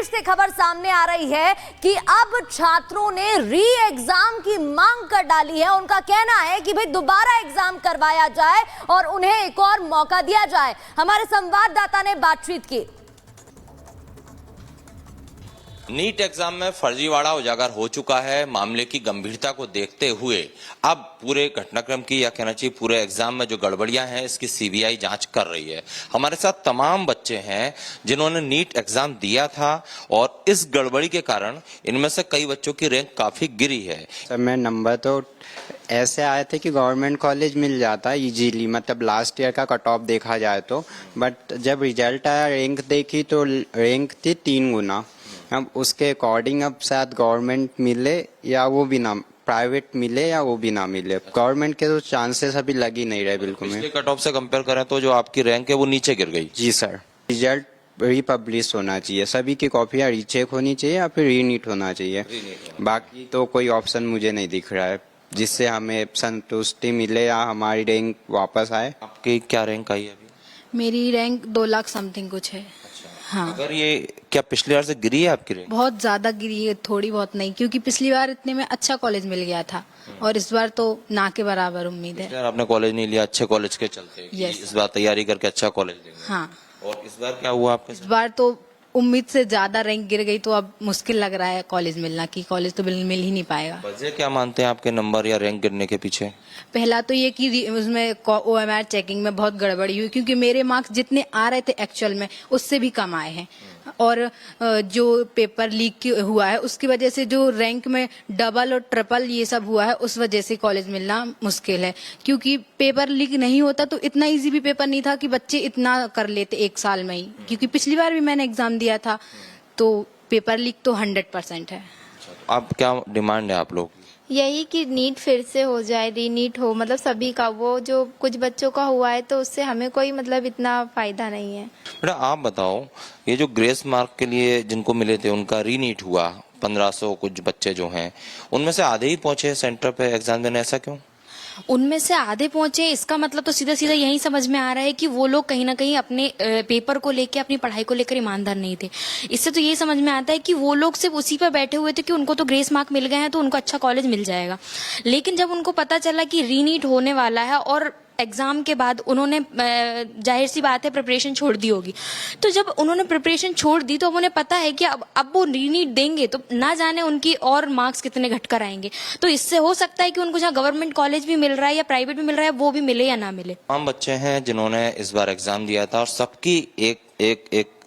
से खबर सामने आ रही है कि अब छात्रों ने री एग्जाम की मांग कर डाली है। उनका कहना है कि भाई दोबारा एग्जाम करवाया जाए और उन्हें एक और मौका दिया जाए। हमारे संवाददाता ने बातचीत की। नीट एग्जाम में फर्जीवाड़ा उजागर हो चुका है। मामले की गंभीरता को देखते हुए अब पूरे घटनाक्रम की या कहना चाहिए पूरे एग्जाम में जो गड़बड़ियां हैं इसकी सीबीआई जांच कर रही है। हमारे साथ तमाम बच्चे हैं जिन्होंने नीट एग्जाम दिया था और इस गड़बड़ी के कारण इनमें से कई बच्चों की रैंक काफी गिरी है। सर मैं नंबर तो ऐसे आए थे कि गवर्नमेंट कॉलेज मिल जाता इजीली, मतलब लास्ट ईयर का कट ऑफ देखा जाए तो, बट जब रिजल्ट आया रैंक देखी तो रैंक थी 3 गुना। अब उसके अकॉर्डिंग अब शायद गवर्नमेंट मिले या वो भी ना, प्राइवेट मिले या वो भी ना मिले। गवर्नमेंट के तो चांसेस अभी लग ही नहीं रहे बिल्कुल। पिछले कट ऑफ से कंपेयर करें तो जो आपकी रैंक है वो नीचे गिर गई। जी सर, रिजल्ट रिपब्लिश होना चाहिए, सभी की कॉपियाँ रीचेक होनी चाहिए या फिर रीनीट होना चाहिए। बाकी तो कोई ऑप्शन मुझे नहीं दिख रहा है जिससे हमें संतुष्टि मिले या हमारी रैंक वापस आए। आपकी क्या रैंक आई है अभी? मेरी रैंक 2 लाख समथिंग कुछ है। हाँ। अगर ये क्या पिछले बार से गिरी है आपकी रैंक? बहुत ज्यादा गिरी है, थोड़ी बहुत नहीं, क्योंकि पिछली बार इतने में अच्छा कॉलेज मिल गया था और इस बार तो ना के बराबर उम्मीद है। यार आपने कॉलेज नहीं लिया अच्छे कॉलेज के चलते, इस बार तैयारी करके अच्छा कॉलेज लेंगे। हाँ। और इस बार क्या हुआ आपके साथ? इस बार तो उम्मीद से ज्यादा रैंक गिर गई तो अब मुश्किल लग रहा है कॉलेज मिलना, कि कॉलेज तो मिल ही नहीं पाएगा। वजह क्या मानते हैं आपके नंबर या रैंक गिरने के पीछे? पहला तो ये कि उसमें OMR चेकिंग में बहुत गड़बड़ी हुई, क्योंकि मेरे मार्क्स जितने आ रहे थे एक्चुअल में उससे भी कम आए हैं, और जो पेपर लीक हुआ है उसकी वजह से जो रैंक में डबल और ट्रिपल ये सब हुआ है, उस वजह से कॉलेज मिलना मुश्किल है। क्योंकि पेपर लीक नहीं होता तो इतना इजी भी पेपर नहीं था कि बच्चे इतना कर लेते 1 साल में ही, क्योंकि पिछली बार भी मैंने एग्जाम दिया था तो पेपर लीक तो 100% है। आप क्या डिमांड है आप लोग? यही कि नीट फिर से हो जाए, रीनीट हो, मतलब सभी का। वो जो कुछ बच्चों का हुआ है तो उससे हमें कोई मतलब इतना फायदा नहीं है। बेटा आप बताओ, ये जो ग्रेस मार्क के लिए जिनको मिले थे उनका रीनीट हुआ 1500 कुछ बच्चे जो हैं उनमें से आधे ही पहुंचे सेंटर पे एग्जाम देने, ऐसा क्यों? उनमें से आधे पहुंचे, इसका मतलब तो सीधा सीधा यही समझ में आ रहा है कि वो लोग कहीं ना कहीं अपने पेपर को लेके, अपनी पढ़ाई को लेकर ईमानदार नहीं थे। इससे तो ये समझ में आता है कि वो लोग सिर्फ उसी पर बैठे हुए थे कि उनको तो ग्रेस मार्क मिल गए हैं तो उनको अच्छा कॉलेज मिल जाएगा। लेकिन जब उनको पता चला कि रीनीट होने वाला है और एग्जाम के बाद उन्होंने जाहिर सी बात है प्रिपरेशन छोड़ दी होगी, तो जब उन्होंने प्रिपरेशन छोड़ दी तो अब उन्हें पता है कि अब वो रीनीट देंगे तो ना जाने उनकी और मार्क्स कितने घटकर आएंगे। तो इससे हो सकता है कि उनको जहाँ गवर्नमेंट कॉलेज भी मिल रहा है या प्राइवेट भी मिल रहा है वो भी मिले या ना मिले। तमाम बच्चे हैं जिन्होंने इस बार एग्जाम दिया था और सबकी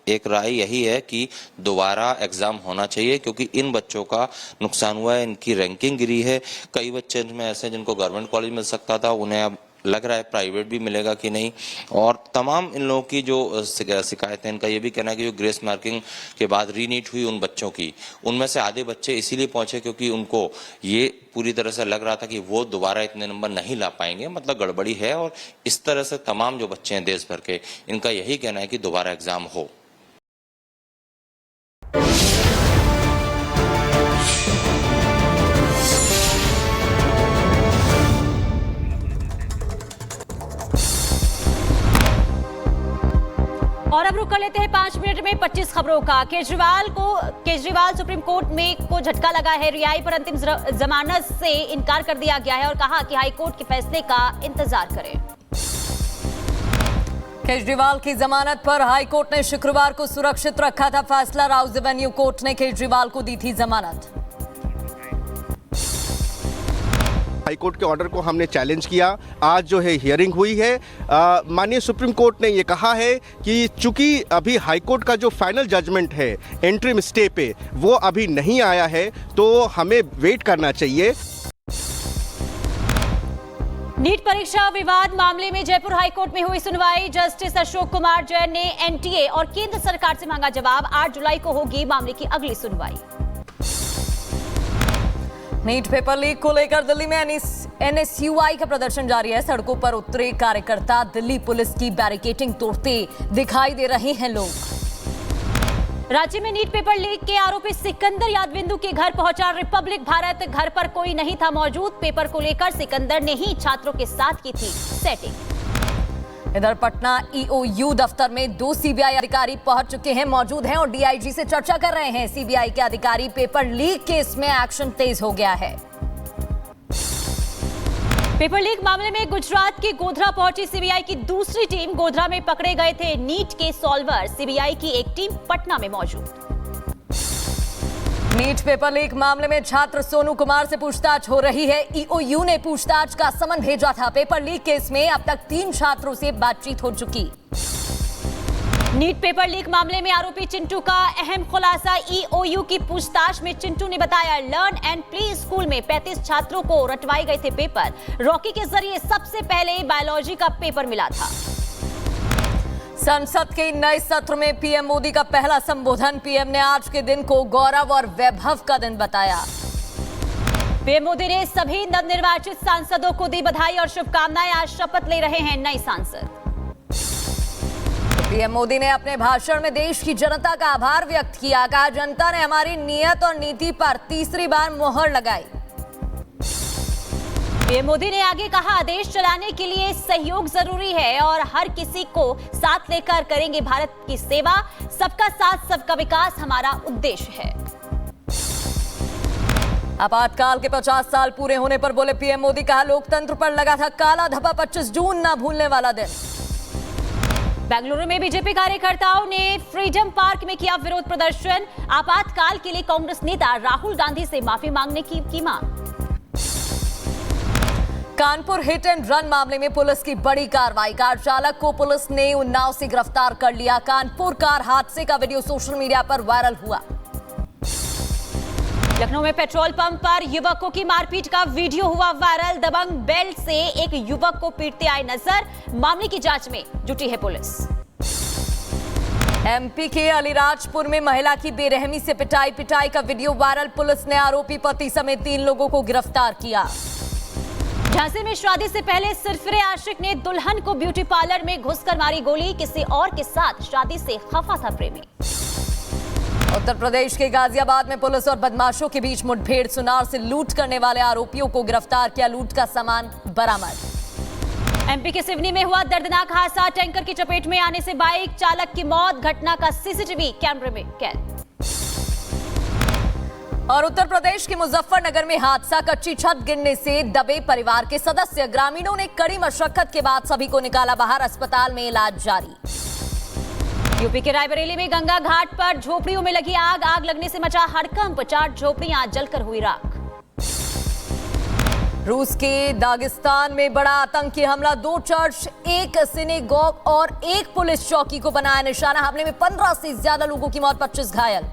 एक राय यही है कि दोबारा एग्जाम होना चाहिए, क्योंकि इन बच्चों का नुकसान हुआ है, इनकी रैंकिंग गिरी है। कई बच्चे में ऐसे जिनको गवर्नमेंट कॉलेज मिल सकता था उन्हें अब लग रहा है प्राइवेट भी मिलेगा कि नहीं। और तमाम इन लोगों की जो शिकायत है, इनका ये भी कहना है कि जो ग्रेस मार्किंग के बाद रीनीट हुई उन बच्चों की, उनमें से आधे बच्चे इसीलिए पहुंचे क्योंकि उनको ये पूरी तरह से लग रहा था कि वो दोबारा इतने नंबर नहीं ला पाएंगे, मतलब गड़बड़ी है। और इस तरह से तमाम जो बच्चे हैं देश भर के, इनका यही कहना है कि दोबारा एग्जाम हो। और अब रुक कर लेते हैं 5 मिनट में 25 खबरों का। केजरीवाल सुप्रीम कोर्ट में को झटका लगा है। रिहाई पर अंतिम जमानत से इनकार कर दिया गया है और कहा कि हाई कोर्ट के फैसले का इंतजार करें। केजरीवाल की जमानत पर हाई कोर्ट ने शुक्रवार को सुरक्षित रखा था फैसला। राउज एवेन्यू कोर्ट ने केजरीवाल को दी थी जमानत। हाईकोर्ट के ऑर्डर को हमने चैलेंज किया। आज जो है हियरिंग हुई है। माननीय सुप्रीम कोर्ट ने ये कहा है कि चूंकि अभी हाईकोर्ट का जो फाइनल जजमेंट है इंटरिम स्टे पे वो अभी नहीं आया है तो हमें वेट करना चाहिए। नीट परीक्षा विवाद मामले में जयपुर हाईकोर्ट में हुई सुनवाई। जस्टिस अशोक कुमार जैन ने एनटीए और केंद्र सरकार से मांगा जवाब। 8 जुलाई को होगी मामले की अगली सुनवाई। नीट पेपर लीक को लेकर दिल्ली में एनएसयूआई का प्रदर्शन जारी है। सड़कों पर उतरे कार्यकर्ता दिल्ली पुलिस की बैरिकेडिंग तोड़ते दिखाई दे रहे हैं लोग। राज्य में नीट पेपर लीक के आरोपी सिकंदर यादविंदु के घर पहुंचा रिपब्लिक भारत। घर पर कोई नहीं था मौजूद। पेपर को लेकर सिकंदर ने ही छात्रों के साथ की थी सेटिंग। इधर पटना ईओयू दफ्तर में 2 सीबीआई अधिकारी पहुंच चुके हैं, मौजूद हैं और डीआईजी से चर्चा कर रहे हैं। सीबीआई के अधिकारी पेपर लीक केस में एक्शन तेज हो गया है। पेपर लीक मामले में गुजरात के गोधरा पहुंची सीबीआई की दूसरी टीम। गोधरा में पकड़े गए थे नीट के सॉल्वर। सीबीआई की एक टीम पटना में मौजूद। नीट पेपर लीक मामले में छात्र सोनू कुमार से पूछताछ हो रही है। ईओयू ने पूछताछ का समन भेजा था। पेपर लीक केस में अब तक 3 छात्रों से बातचीत हो चुकी। नीट पेपर लीक मामले में आरोपी चिंटू का अहम खुलासा। ईओयू की पूछताछ में चिंटू ने बताया, लर्न एंड प्ले स्कूल में 35 छात्रों को रटवाए गए थे पेपर। रॉकी के जरिए सबसे पहले बायोलॉजी का पेपर मिला था। संसद के नए सत्र में पीएम मोदी का पहला संबोधन। पीएम ने आज के दिन को गौरव और वैभव का दिन बताया। पीएम मोदी ने सभी नवनिर्वाचित सांसदों को दी बधाई और शुभकामनाएं। आज शपथ ले रहे हैं नए सांसद। पीएम मोदी ने अपने भाषण में देश की जनता का आभार व्यक्त किया। कहा, जनता ने हमारी नीयत और नीति पर तीसरी बार मोहर लगाई। पीएम मोदी ने आगे कहा, देश चलाने के लिए सहयोग जरूरी है और हर किसी को साथ लेकर करेंगे भारत की सेवा। सबका साथ सबका विकास हमारा उद्देश्य है। आपातकाल के 50 साल पूरे होने पर बोले पीएम मोदी। कहा, लोकतंत्र पर लगा था काला धब्बा। 25 जून ना भूलने वाला दिन। बेंगलुरु में बीजेपी कार्यकर्ताओं ने फ्रीडम पार्क में किया विरोध प्रदर्शन। आपातकाल के लिए कांग्रेस नेता राहुल गांधी से माफी मांगने की मांग। कानपुर हिट एंड रन मामले में पुलिस की बड़ी कार्रवाई। कार चालक को पुलिस ने उन्नाव से गिरफ्तार कर लिया। कानपुर कार हादसे का वीडियो सोशल मीडिया पर वायरल हुआ। लखनऊ में पेट्रोल पंप पर युवकों की मारपीट का वीडियो हुआ वायरल। दबंग बेल्ट से एक युवक को पीटते आए नजर। मामले की जांच में जुटी है पुलिस। एमपी के अलीराजपुर में महिला की बेरहमी से पिटाई का वीडियो वायरल। पुलिस ने आरोपी पति समेत 3 लोगों को गिरफ्तार किया। झांसी में शादी से पहले सिरफिरे आशिक ने दुल्हन को ब्यूटी पार्लर में घुसकर मारी गोली। किसी और के साथ शादी से खफा था प्रेमी। उत्तर प्रदेश के गाजियाबाद में पुलिस और बदमाशों के बीच मुठभेड़। सुनार से लूट करने वाले आरोपियों को गिरफ्तार किया। लूट का सामान बरामद। एमपी के सिवनी में हुआ दर्दनाक हादसा। टैंकर की चपेट में आने से बाइक चालक की मौत। घटना का सीसीटीवी कैमरे में कैद। और उत्तर प्रदेश के मुजफ्फरनगर में हादसा। कच्ची छत गिरने से दबे परिवार के सदस्य। ग्रामीणों ने कड़ी मशक्कत के बाद सभी को निकाला बाहर। अस्पताल में इलाज जारी। यूपी के रायबरेली में गंगा घाट पर झोपड़ियों में लगी आग। आग लगने से मचा हड़कंप। 4 झोपड़ियां जलकर हुई राख। रूस के दागिस्तान में बड़ा आतंकी हमला। 2 चर्च, 1 सिनेगोग और 1 पुलिस चौकी को बनाया निशाना। हमले में 15 से ज्यादा लोगों की मौत, 25 घायल।